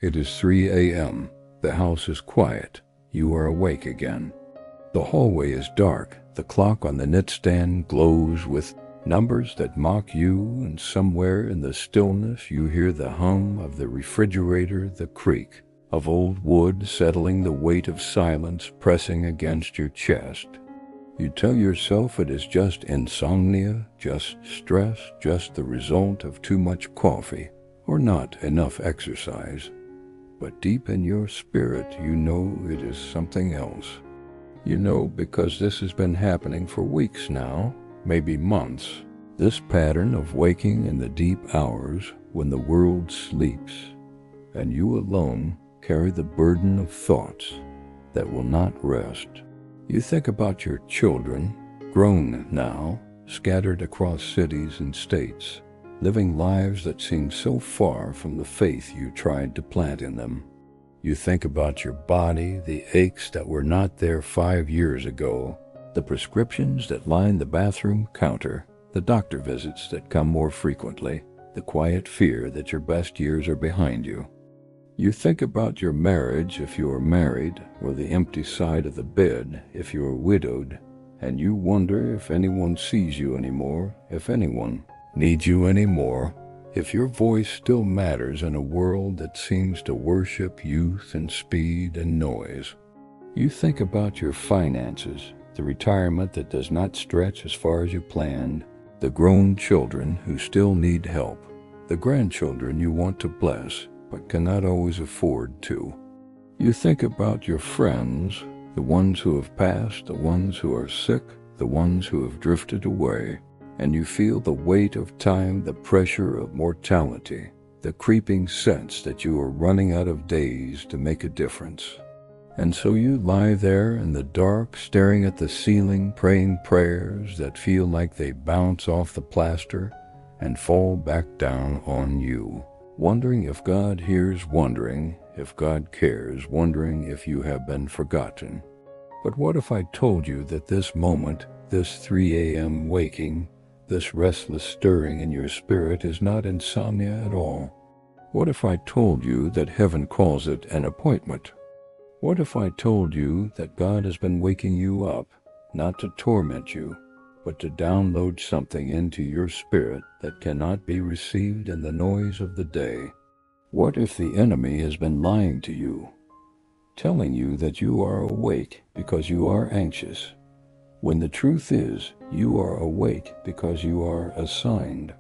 It is 3 a.m. The house is quiet. You are awake again. The hallway is dark. The clock on the nightstand glows with numbers that mock you, and somewhere in the stillness you hear the hum of the refrigerator, the creak of old wood settling, the weight of silence pressing against your chest. You tell yourself it is just insomnia, just stress, just the result of too much coffee, or not enough exercise. But deep in your spirit, you know it is something else. You know because this has been happening for weeks now, maybe months. This pattern of waking in the deep hours when the world sleeps, and you alone carry the burden of thoughts that will not rest. You think about your children, grown now, scattered across cities and states, living lives that seem so far from the faith you tried to plant in them. You think about your body, the aches that were not there 5 years ago, the prescriptions that line the bathroom counter, the doctor visits that come more frequently, the quiet fear that your best years are behind you. You think about your marriage if you are married, or the empty side of the bed if you are widowed, and you wonder if anyone sees you anymore, if anyone needs you anymore, if your voice still matters in a world that seems to worship youth and speed and noise. You think about your finances, the retirement that does not stretch as far as you planned, the grown children who still need help, the grandchildren you want to bless but cannot always afford to. You think about your friends, the ones who have passed, the ones who are sick, the ones who have drifted away, and you feel the weight of time, the pressure of mortality, the creeping sense that you are running out of days to make a difference. And so you lie there in the dark, staring at the ceiling, praying prayers that feel like they bounce off the plaster and fall back down on you. Wondering if God hears, wondering if God cares, wondering if you have been forgotten. But what if I told you that this moment, this 3 a.m. waking, this restless stirring in your spirit is not insomnia at all? What if I told you that heaven calls it an appointment? What if I told you that God has been waking you up, not to torment you, but to download something into your spirit that cannot be received in the noise of the day? What if the enemy has been lying to you, telling you that you are awake because you are anxious, when the truth is you are awake because you are assigned?